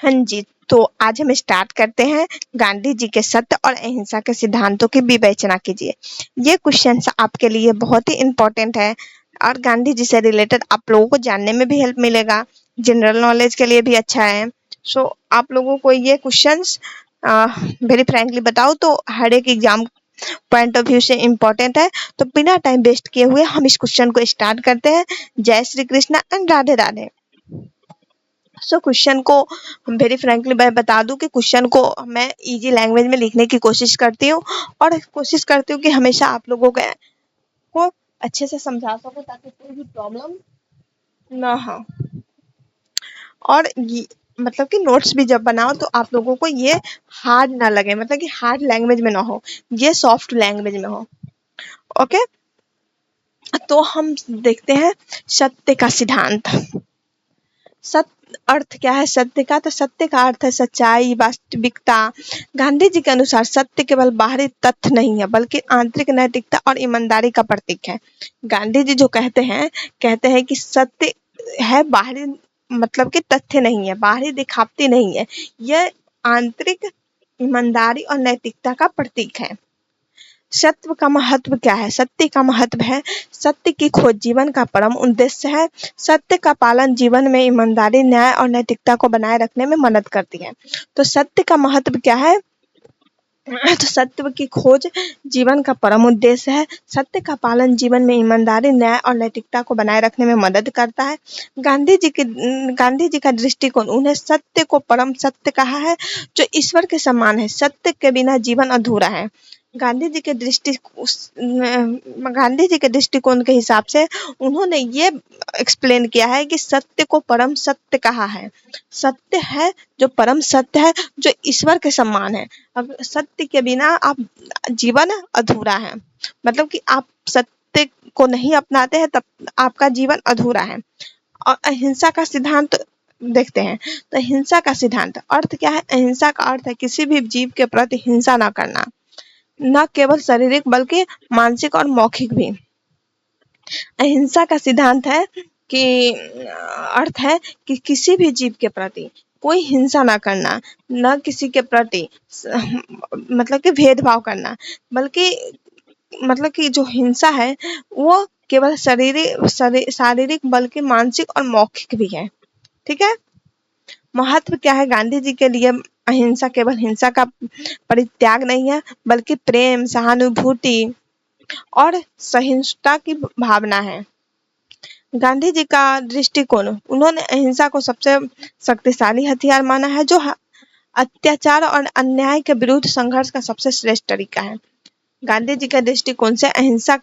हाँ जी, तो आज हम स्टार्ट करते हैं। गांधी जी के सत्य और अहिंसा के सिद्धांतों की विवेचना कीजिए। ये क्वेश्चंस आपके लिए बहुत ही इम्पोर्टेंट है और गांधी जी से रिलेटेड आप लोगों को जानने में भी हेल्प मिलेगा, जनरल नॉलेज के लिए भी अच्छा है। सो आप लोगों को ये क्वेश्चंस वेरी फ्रैंकली बताओ तो हर एक एग्जाम पॉइंट ऑफ व्यू से इम्पोर्टेंट है। तो बिना टाइम वेस्ट किए हुए हम इस क्वेश्चन को स्टार्ट करते हैं। जय श्री कृष्णा एंड राधे राधे। क्वेश्चन को वेरी फ्रैंकली मैं बता दूं कि क्वेश्चन को मैं इजी लैंग्वेज में लिखने की कोशिश करती हूँ और कोशिश करती हूँ कि हमेशा आप लोगों को अच्छे से समझा सकूं ताकि कोई भी प्रॉब्लम ना हो। और मतलब कि नोट्स भी जब बनाओ तो आप लोगों को ये हार्ड ना लगे, मतलब कि हार्ड लैंग्वेज में ना हो, ये सॉफ्ट लैंग्वेज में हो। ओके, तो हम देखते हैं सत्य का सिद्धांत। सत्य अर्थ क्या है सत्य का? तो सत्य का अर्थ है सच्चाई, वास्तविकता। गांधी जी के अनुसार सत्य केवल बाहरी तथ्य नहीं है बल्कि आंतरिक नैतिकता और ईमानदारी का प्रतीक है। गांधी जी जो कहते हैं कि सत्य है बाहरी, मतलब कि तथ्य नहीं है, बाहरी दिखावटी नहीं है, यह आंतरिक ईमानदारी और नैतिकता का प्रतीक है। सत्य का महत्व क्या है? सत्य का महत्व है सत्य की खोज जीवन का परम उद्देश्य है। सत्य का पालन जीवन में ईमानदारी, न्याय और नैतिकता को बनाए रखने में मदद करती है। तो सत्य का महत्व क्या है? तो सत्य की खोज जीवन का परम उद्देश्य है। सत्य का पालन जीवन में ईमानदारी, न्याय और नैतिकता को बनाए रखने में मदद करता है। गांधी जी का दृष्टिकोण, उन्हें सत्य को परम सत्य कहा है जो ईश्वर के समान है। सत्य के बिना जीवन अधूरा है। गांधी जी के दृष्टिकोण के हिसाब से उन्होंने ये एक्सप्लेन किया है कि सत्य को परम सत्य कहा है। सत्य है जो परम सत्य है, जो ईश्वर के समान है। अब सत्य के बिना आप जीवन अधूरा है, मतलब कि आप सत्य को नहीं अपनाते हैं तब आपका जीवन अधूरा है। और अहिंसा का सिद्धांत देखते हैं। तो अहिंसा का सिद्धांत अर्थ क्या है? अहिंसा का अर्थ है किसी भी जीव के प्रति हिंसा न करना, न केवल शारीरिक बल्कि मानसिक और मौखिक भी। अहिंसा का सिद्धांत है कि अर्थ है कि किसी भी जीव के प्रति कोई हिंसा ना करना, न किसी के प्रति मतलब कि भेदभाव करना, बल्कि मतलब कि जो हिंसा है वो केवल शारीरिक बल्कि मानसिक और मौखिक भी है। ठीक है। महत्व क्या है? गांधी जी के लिए अहिंसा केवल हिंसा का परित्याग नहीं है बल्कि प्रेम, सहानुभूति और सहिष्णुता की भावना है। गांधी जी का दृष्टिकोण, उन्होंने अहिंसा को सबसे शक्तिशाली हथियार माना है जो अत्याचार और अन्याय के विरुद्ध संघर्ष का सबसे श्रेष्ठ तरीका है। गांधी जी के दृष्टिकोण से अहिंसा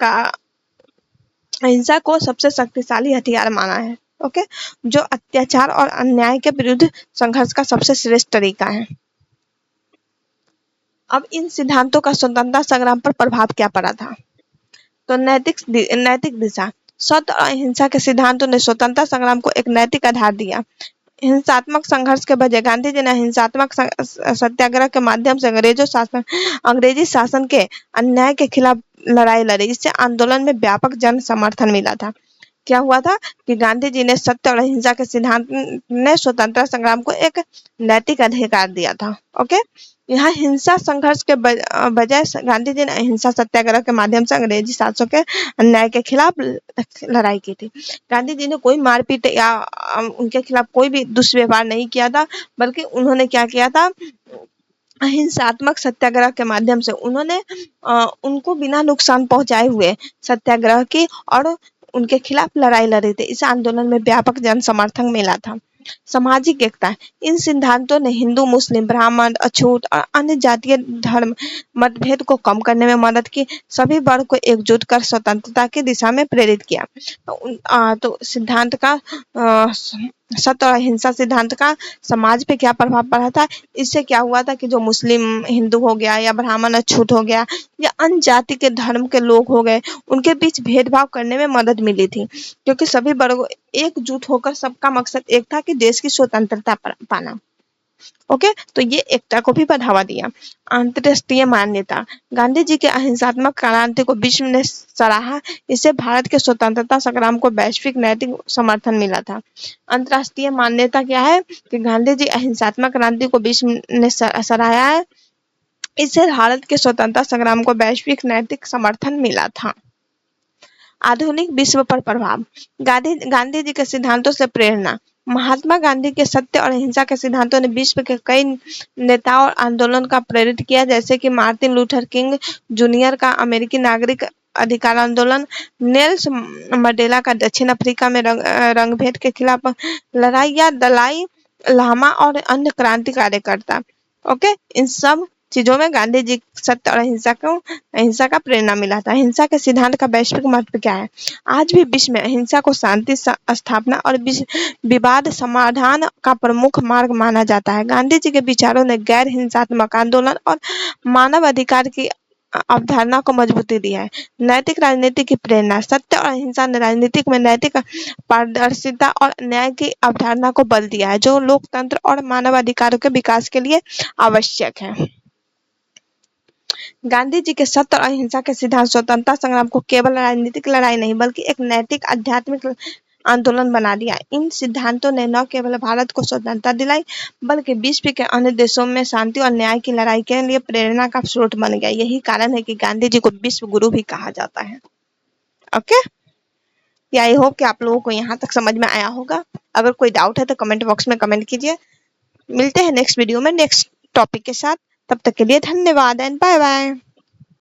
को सबसे शक्तिशाली हथियार माना है। ओके, जो अत्याचार और अन्याय के विरुद्ध संघर्ष का सबसे श्रेष्ठ तरीका है। अब इन सिद्धांतों का स्वतंत्रता संग्राम पर प्रभाव क्या पड़ा था? तो नैतिक दिशा, सत्य और अहिंसा के सिद्धांतों ने स्वतंत्रता संग्राम को एक नैतिक आधार दिया। हिंसात्मक संघर्ष के बजाय गांधी जी ने हिंसात्मक सत्याग्रह के माध्यम से अंग्रेजी शासन के अन्याय के खिलाफ लड़ाई लड़ी। इससे आंदोलन में व्यापक जन समर्थन मिला था। क्या हुआ था कि गांधी जी ने सत्य और अहिंसा के सिद्धांत ने स्वतंत्रता संग्राम को एक नैतिक अधिकार दिया था। ओके, यहाँ हिंसा संघर्ष के बजाय गांधी जी ने अहिंसा सत्याग्रह के माध्यम से अंग्रेजी शासकों के अन्याय के खिलाफ लड़ाई की थी। गांधी जी ने कोई मारपीट या उनके खिलाफ कोई भी दुष्व्यवहार नहीं किया था, बल्कि उन्होंने क्या किया था? अहिंसात्मक सत्याग्रह के माध्यम से उन्होंने उनको बिना नुकसान पहुंचाए हुए सत्याग्रह की और उनके खिलाफ लड़ाई लड़ी थी। इस आंदोलन में व्यापक जन समर्थन मिला था। सामाजिक एकता, इन सिद्धांतों ने हिंदू, मुस्लिम, ब्राह्मण, अछूत और अन्य जातीय धर्म मतभेद को कम करने में मदद की। सभी वर्ग को एकजुट कर स्वतंत्रता की दिशा में प्रेरित किया। तो सिद्धांत का सत्य और अहिंसा सिद्धांत का समाज पे क्या प्रभाव पड़ा था? इससे क्या हुआ था कि जो मुस्लिम हिंदू हो गया या ब्राह्मण अछूत हो गया या अन्य जाति के धर्म के लोग हो गए, उनके बीच भेदभाव करने में मदद मिली थी, क्योंकि सभी वर्गों एकजुट होकर सबका मकसद एक था कि देश की स्वतंत्रता पाना। ओके, तो ये एकता को भी बढ़ावा दिया। अंतर्राष्ट्रीय मान्यता, गांधी जी के अहिंसात्मक क्रांति को विश्व ने सराहा। इससे भारत के स्वतंत्रता संग्राम को वैश्विक नैतिक समर्थन मिला था। अंतर्राष्ट्रीय मान्यता क्या है कि गांधी जी अहिंसात्मक क्रांति को विश्व ने सराहा है। इससे भारत के स्वतंत्रता संग्राम को वैश्विक नैतिक समर्थन मिला था। आधुनिक विश्व पर प्रभाव, गांधी जी के सिद्धांतों से प्रेरणा, महात्मा गांधी के सत्य और अहिंसा के सिद्धांतों ने विश्व के कई नेताओं और आंदोलन का प्रेरित किया, जैसे कि मार्टिन लूथर किंग जूनियर का अमेरिकी नागरिक अधिकार आंदोलन, नेल्स मंडेला का दक्षिण अफ्रीका में रंगभेद के खिलाफ लड़ाई, या दलाई लामा और अन्य क्रांति कार्यकर्ता। ओके, इन सब चीजों में गांधी जी सत्य और अहिंसा का प्रेरणा मिला था। अहिंसा के सिद्धांत का वैश्विक महत्व क्या है? आज भी विश्व में अहिंसा को शांति स्थापना और विवाद समाधान का प्रमुख मार्ग माना जाता है। गांधी जी के विचारों ने गैर हिंसात्मक आंदोलन और मानव अधिकार की अवधारणा को मजबूती दी है। नैतिक राजनीति की प्रेरणा, सत्य और अहिंसा ने राजनीतिक में नैतिक पारदर्शिता और न्याय की अवधारणा को बल दिया है, जो लोकतंत्र और मानव अधिकारों के विकास के लिए आवश्यक है। गांधी जी के सत्य और अहिंसा के सिद्धांत स्वतंत्रता संग्राम को केवल राजनीतिक लड़ाई नहीं बल्कि एक नैतिक आध्यात्मिक आंदोलन बना दिया। इन सिद्धांतों ने न केवल भारत को स्वतंत्रता दिलाई बल्कि विश्व के अन्य देशों में शांति और न्याय की लड़ाई के लिए प्रेरणा का स्रोत बन गया। यही कारण है कि गांधी जी को विश्व गुरु भी कहा जाता है। ओके, आई होप कि आप लोगों को यहाँ तक समझ में आया होगा। अगर कोई डाउट है तो कमेंट बॉक्स में कमेंट कीजिए। मिलते हैं नेक्स्ट वीडियो में नेक्स्ट टॉपिक के साथ। तब तक के लिए धन्यवाद एंड बाय बाय।